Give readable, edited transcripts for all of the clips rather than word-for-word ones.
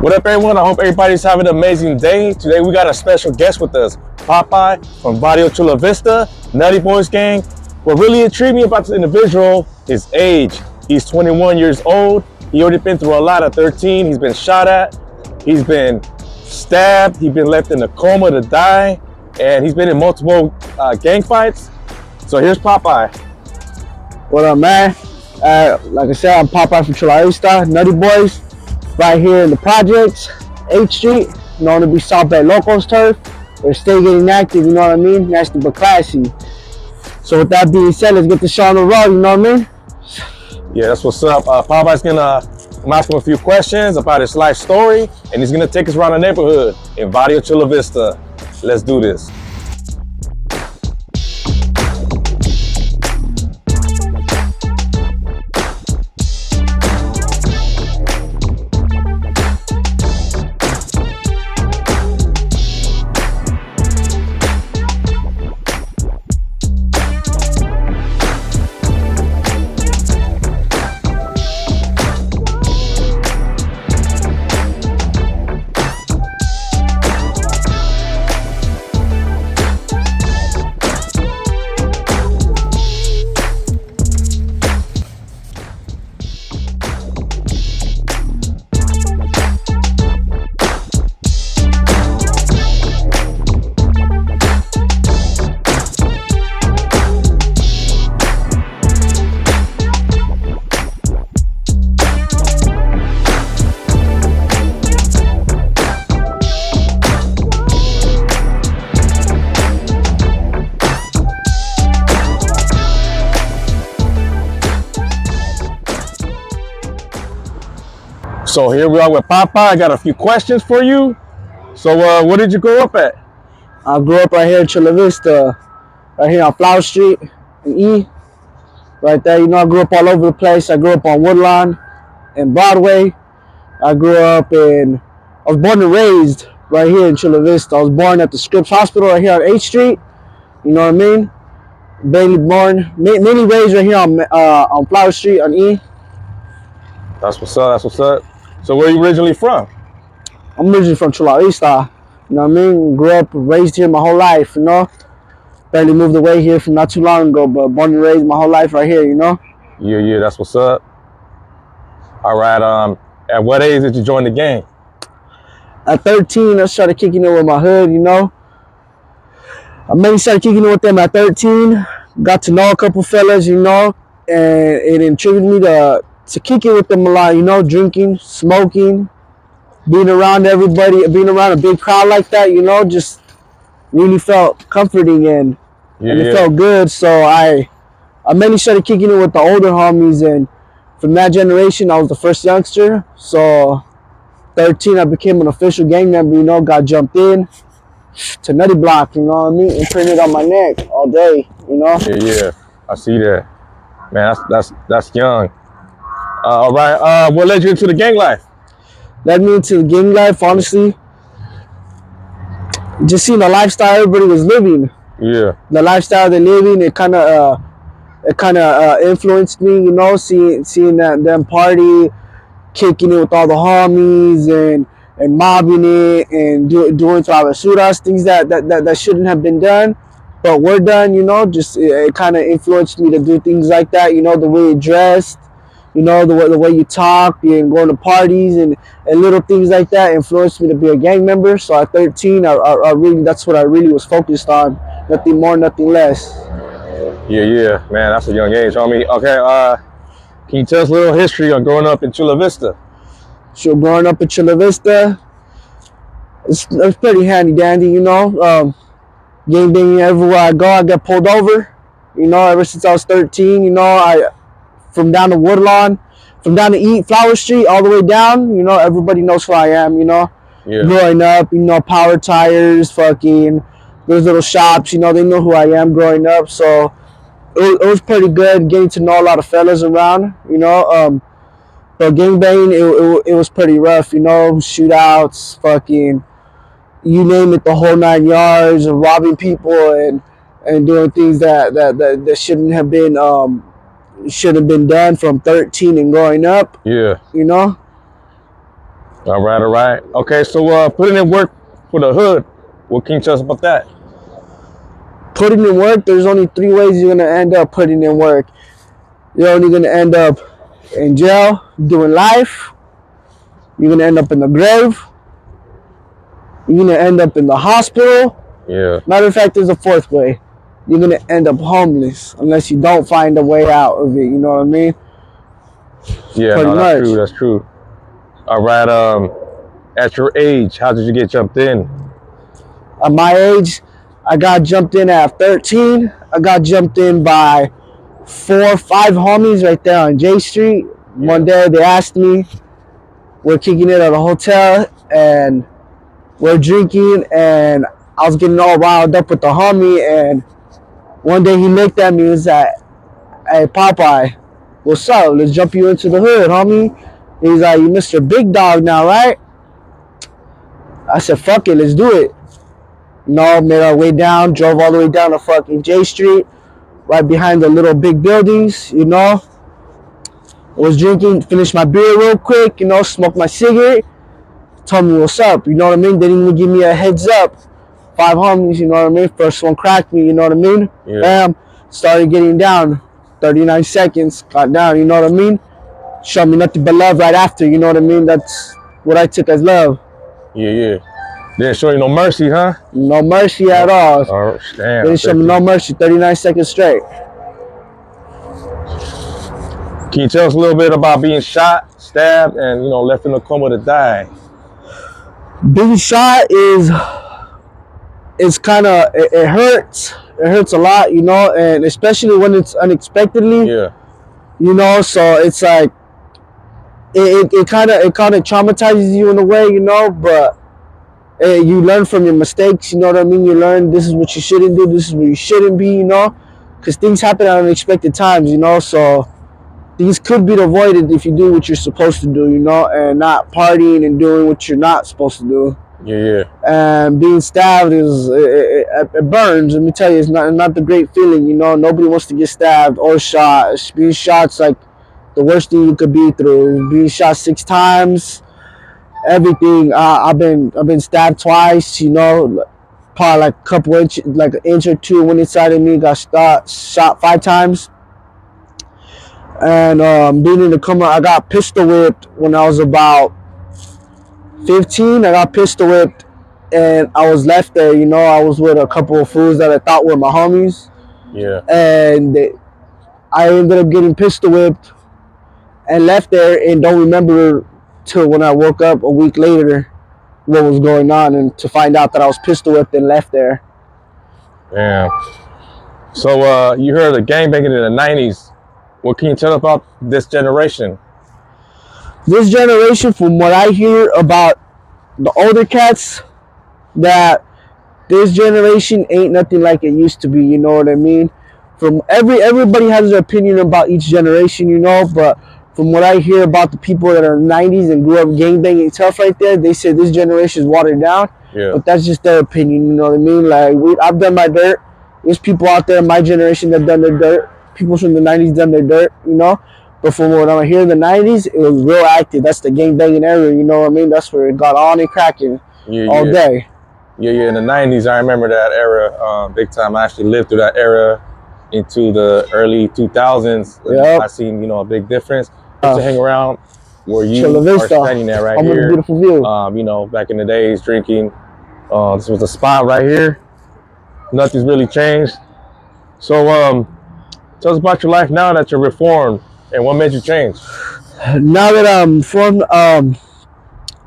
What up, everyone? I hope everybody's having an amazing day. Today we got a special guest with us, Popeye from Barrio Chula Vista, Nutty Boys Gang. What really intrigued me about this individual is age. He's 21 years old. He already been through a lot at 13. He's been shot at. He's been stabbed. He's been left in a coma to die. And he's been in multiple gang fights. So here's Popeye. What up, man? Like I said, I'm Popeye for Chula Vista, Nutty Boys, right here in the projects, 8th Street, known to be South Bay Locals turf. We're still getting active, you know what I mean? Nasty but classy. So with that being said, let's get the show on the road, you know what I mean? Yeah, that's what's up. Popeye's gonna ask him a few questions about his life story, and he's gonna take us around the neighborhood in Barrio Chula Vista. Let's do this. So here we are with Popeye. I got a few questions for you. So where did you grow up at? I grew up right here in Chula Vista, right here on Flower Street and E. Right there, you know, I grew up all over the place. I grew up on Woodlawn and Broadway. I was born and raised right here in Chula Vista. I was born at the Scripps Hospital right here on 8th Street. You know what I mean? Mainly raised right here on Flower Street on E. That's what's up, that's what's up. So where are you originally from? I'm originally from Chula Vista. You know what I mean? Grew up, raised here my whole life, you know? Barely moved away here from not too long ago, but born and raised my whole life right here, you know? Yeah, that's what's up. All right, at what age did you join the gang? At 13, I started kicking it with my hood, you know? I mainly started kicking it with them at 13. Got to know a couple fellas, you know? And it intrigued me to kick it with them a lot, you know, drinking, smoking, being around everybody, being around a big crowd like that, you know, just really felt comforting and it felt good. So I mainly started kicking it with the older homies, and from that generation, I was the first youngster. So 13, I became an official gang member, you know, got jumped in to Nutty Block, you know what I mean, and printed on my neck all day, you know. Yeah, I see that. Man, that's young. All right, what led you into the gang life? Led me into the gang life, honestly, just seeing the lifestyle everybody was living. Yeah. The lifestyle they're living, it kind of influenced me, you know, seeing them party, kicking it with all the homies and mobbing it and doing travesuras, things that shouldn't have been done, but were done, you know. Just it kind of influenced me to do things like that, you know, the way you dressed, you know, the way you talk and going to parties and little things like that influenced me to be a gang member. So at 13, I really, that's what I really was focused on. Nothing more, nothing less. Yeah, man, that's a young age, homie. Okay, can you tell us a little history on growing up in Chula Vista? So growing up in Chula Vista, it's pretty handy dandy, you know. Gang banging everywhere I go, I get pulled over. You know, ever since I was 13, you know, from down to Woodlawn, from down to Flower Street, all the way down, you know, everybody knows who I am, you know. Yeah. Growing up, you know, Power Tires, fucking, those little shops, you know, they know who I am growing up. So it was pretty good getting to know a lot of fellas around, you know. But gangbanging, it was pretty rough, you know, shootouts, fucking, you name it, the whole 9 yards, of robbing people and doing things that shouldn't have been done from 13 and growing up. Yeah. You know? All right, all right. Okay, so putting in work for the hood. What can you tell us about that? Putting in work, there's only 3 ways you're gonna end up putting in work. You're only gonna end up in jail doing life. You're gonna end up in the grave. You're gonna end up in the hospital. Yeah. Matter of fact, there's a 4th way. You're gonna end up homeless unless you don't find a way out of it. You know what I mean? Yeah, Pretty no, that's much. true. That's true. All right. At your age, how did you get jumped in? At my age, I got jumped in at 13. I got jumped in by 4 or 5 homies right there on J Street. Yeah. One day they asked me, we're kicking it at a hotel and we're drinking, and I was getting all riled up with the homie, and one day he looked at me and was like, hey Popeye, what's up? Let's jump you into the hood, homie. He's like, you Mr. Big Dog now, right? I said, fuck it, let's do it. No, made our way down, drove all the way down to fucking J Street, right behind the little big buildings, you know. I was drinking, finished my beer real quick, you know, smoked my cigarette, told me what's up, you know what I mean? They didn't even give me a heads up. 5 homies, you know what I mean? First one cracked me, you know what I mean? Yeah. Bam, started getting down. 39 seconds, got down, you know what I mean? Showed me nothing but love right after, you know what I mean? That's what I took as love. Yeah, yeah. Didn't show you no mercy, huh? No mercy at all. Oh, damn. Didn't show me no mercy, 39 seconds straight. Can you tell us a little bit about being shot, stabbed, and left in a coma to die? Being shot is kind of, it hurts. It hurts a lot, you know, and especially when it's unexpectedly. Yeah. You know, so it's like it kind of traumatizes you in a way, you know, but you learn from your mistakes, you know what I mean? You learn this is what you shouldn't do, this is what you shouldn't be, you know, because things happen at unexpected times, you know, so these could be avoided if you do what you're supposed to do, you know, and not partying and doing what you're not supposed to do. Yeah, yeah. And being stabbed it burns. Let me tell you, it's not the great feeling, you know. Nobody wants to get stabbed or shot. Being shot's like the worst thing you could be through. Being shot 6 times, everything. I've been stabbed twice, you know, probably like a couple inches, like an inch or two went inside of me. Got shot 5 times. And being in the coma, I got pistol whipped when I was about 15. I got pistol whipped and I was left there, you know. I was with a couple of fools that I thought were my homies. Yeah. And I ended up getting pistol whipped and left there, and don't remember till when I woke up a week later what was going on, and to find out that I was pistol whipped and left there. Damn. So you heard of gangbanging in the 90s. What can you tell about this generation? This generation, from what I hear about the older cats, that this generation ain't nothing like it used to be, you know what I mean? From everybody has their opinion about each generation, you know, but from what I hear about the people that are 90s and grew up gangbanging tough right there, they say this generation is watered down. Yeah. But that's just their opinion, you know what I mean? Like, I've done my dirt. There's people out there in my generation that done their dirt. People from the 90s done their dirt, you know? But from what I hear in the 90s, it was real active. That's the gangbanging era, you know what I mean? That's where it got on and cracking all day. Yeah, yeah. In the 90s, I remember that era big time. I actually lived through that era into the early 2000s. Yep. I seen, a big difference. I used to hang around where you CHULA are Vista. standing there right I'm here. with a beautiful view. Back in the days, drinking. This was a spot right here. Nothing's really changed. So, tell us about your life now that you're reformed, and what made you change? Now that I'm reformed,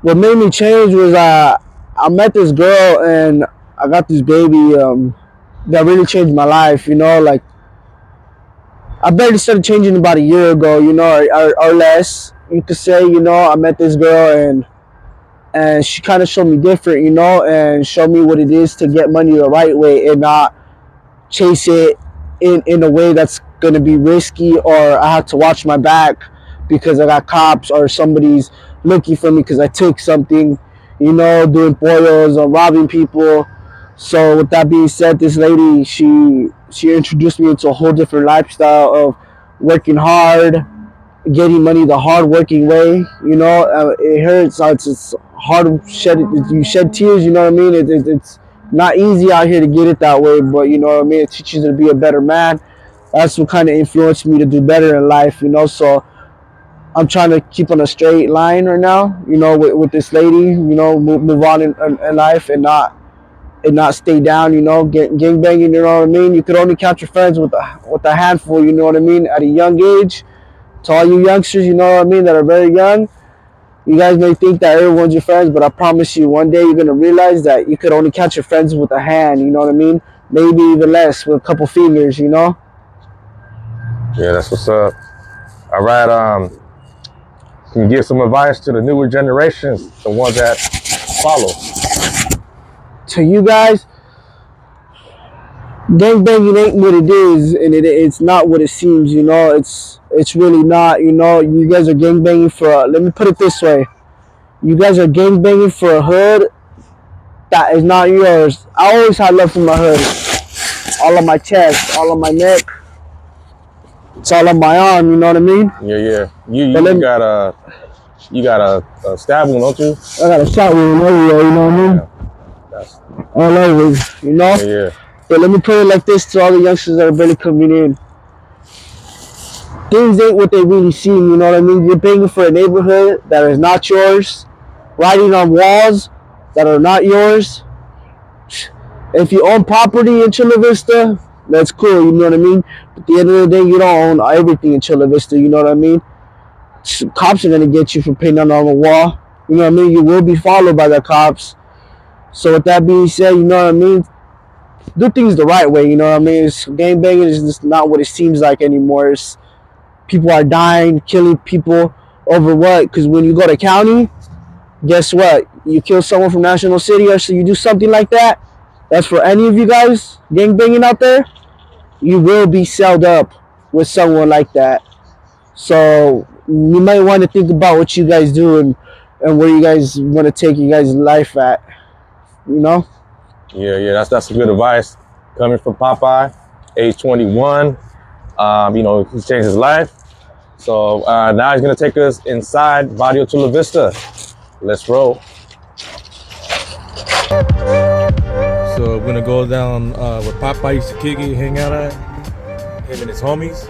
what made me change was I met this girl and I got this baby that really changed my life, you know. Like, I barely started changing about a year ago, you know, or less, you could say, you know. I met this girl and she kind of showed me different, you know, and showed me what it is to get money the right way and not chase it in a way that's going to be risky, or I have to watch my back because I got cops or somebody's looking for me because I took something, you know, doing boils or robbing people. So with that being said, this lady, she introduced me into a whole different lifestyle of working hard, getting money the hard-working way. You know, it hurts. It's hard to shed. You shed tears. You know what I mean? It's not easy out here to get it that way. But you know what I mean? It teaches you to be a better man. That's what kind of influenced me to do better in life. You know, so I'm trying to keep on a straight line right now. You know, with this lady. You know, move on in life and not stay down. You know, gang banging. You know what I mean? You could only count your friends with a handful. You know what I mean? At a young age. To all you youngsters, you know what I mean, that are very young, you guys may think that everyone's your friends, but I promise you, one day you're going to realize that you could only catch your friends with a hand, you know what I mean? Maybe even less, with a couple fingers, you know? Yeah, that's what's up. All right, can you give some advice to the newer generations, the ones that follow? To you guys, gangbanging ain't what it is, and it's not what it seems, you know? It's really not, you know? You guys are gangbanging for, let me put it this way. You guys are gangbanging for a hood that is not yours. I always had love for my hood. All on my chest, all on my neck. It's all on my arm, you know what I mean? Yeah. You got a stab wound, don't you? I got a shot wound everywhere, you know what I mean? Yeah. All over, you know? Yeah. But let me put it like this to all the youngsters that are barely coming in. Things ain't what they really seem, you know what I mean? You're banging for a neighborhood that is not yours, riding on walls that are not yours. If you own property in Chula Vista, that's cool, you know what I mean? But at the end of the day, you don't own everything in Chula Vista, you know what I mean? Cops are going to get you for painting on the wall. You know what I mean? You will be followed by the cops. So with that being said, you know what I mean? Do things the right way, you know what I mean? Gangbanging is just not what it seems like anymore. People are dying, killing people over what? Because when you go to county, guess what? You kill someone from National City, or so you do something like that. That's for any of you guys gangbanging out there. You will be celled up with someone like that. So you might want to think about what you guys do and where you guys want to take your guys' life at. You know? Yeah. That's some good advice coming from Popeye, age 21. You know, he's changed his life. So now he's gonna take us inside Barrio Chula Vista. Let's roll. So we're gonna go down where Popeye used to kick it, hang out at, him and his homies.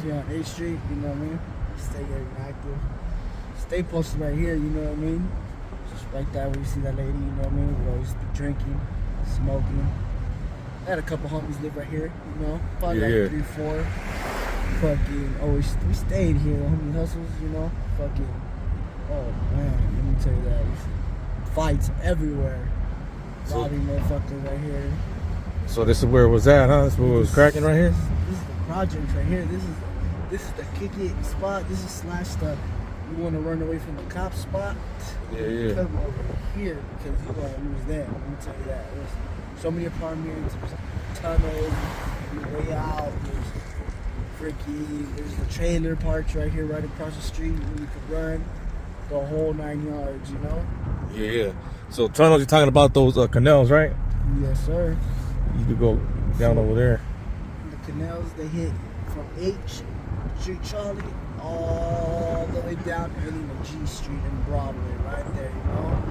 Here on 8th Street, you know what I mean? Stay getting active. Stay posted right here, you know what I mean? Just right there where you see that lady, you know what I mean? We'll always be drinking, smoking. I had a couple homies live right here, you know? Probably like 3, 4. Fucking always, we stayed here, homie hustles, you know? Fucking, oh man, let me tell you that. Fights everywhere. Robbing motherfucker right here. So this is where it was at, huh? This is where it was cracking right here? This is the project right here. This is the kick it spot. This is slash the you want to run away from the cop spot. Yeah. Come over here because you're going to lose them. Let me tell you that. There's so many apartments, there's tunnels, your way out, there's the trailer parks right here, right across the street where you could run the whole 9 yards, you know? Yeah. So tunnels, you're talking about those canals, right? Yes, sir. You could go down over there. The canals, they hit from H Street Charlie all the way down ending to G Street and Broadway right there, you know?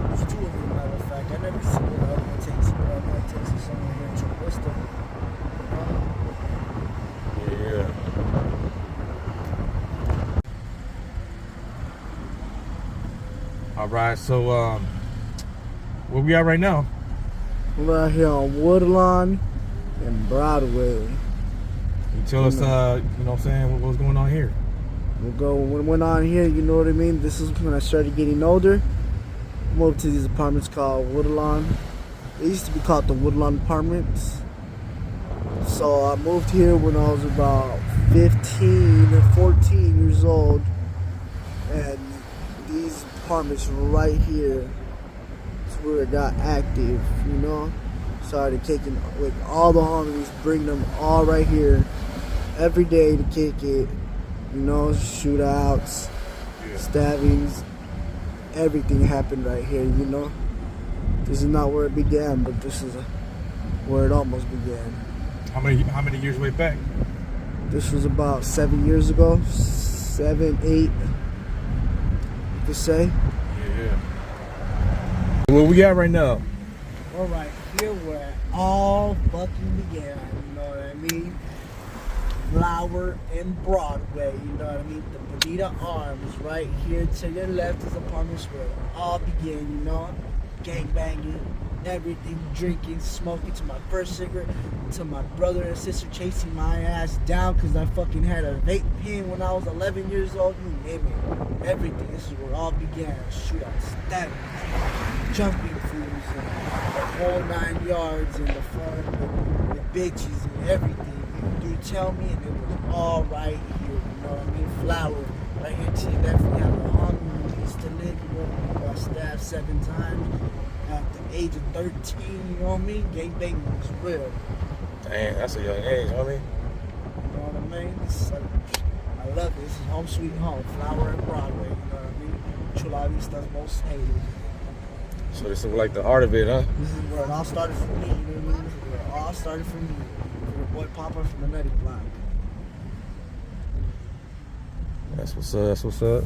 There's 2 of them, matter of fact. I never seen the other one takes it somewhere here in Chula Vista. Yeah. All right, so where we at right now? We're out here on Woodlawn and Broadway. Can you tell us, you know what I'm saying, what's going on here? What went on here, you know what I mean? This is when I started getting older. I moved to these apartments called Woodlawn. They used to be called the Woodlawn Apartments. So I moved here when I was about 15 or 14 years old. And these apartments right here is where it got active, you know? Started kicking with all the homies, bring them all right here every day to kick it, you know, shootouts, stabbings, everything happened right here, you know? This is not where it began, but this is where it almost began. How many years way back? This was about 7 years ago. 7, 8, you could say. Yeah. What we got right now? All right, here where it all fucking began, you know what I mean? Flower and Broadway, you know what I mean? The Bonita Arms, right here to your left is apartments where it all began, you know? Gang banging, everything, drinking, smoking, to my first cigarette, to my brother and sister chasing my ass down because I fucking had a vape pen when I was 11 years old, you name it. Everything, this is where it all began. Shootouts, stabbings, jumping fools, and the whole 9 yards, and the fun, the bitches, and everything. You tell me, and it was all right here, you know what I mean? Flower, right here to the left, we have the home we used to live, you know, got stabbed 7 times. At the age of 13, you know what I mean? Gang banging was real. Dang, that's a young age, homie. You know what I mean? I love it. This is home sweet home. Flower and Broadway, you know what I mean? Chula Vista's most hated. So this is like the heart of it, huh? This is where it all started for me, you know what I mean? This is where it all started for me. For the boy Popeye from the Nutty Block. That's what's up, that's what's up.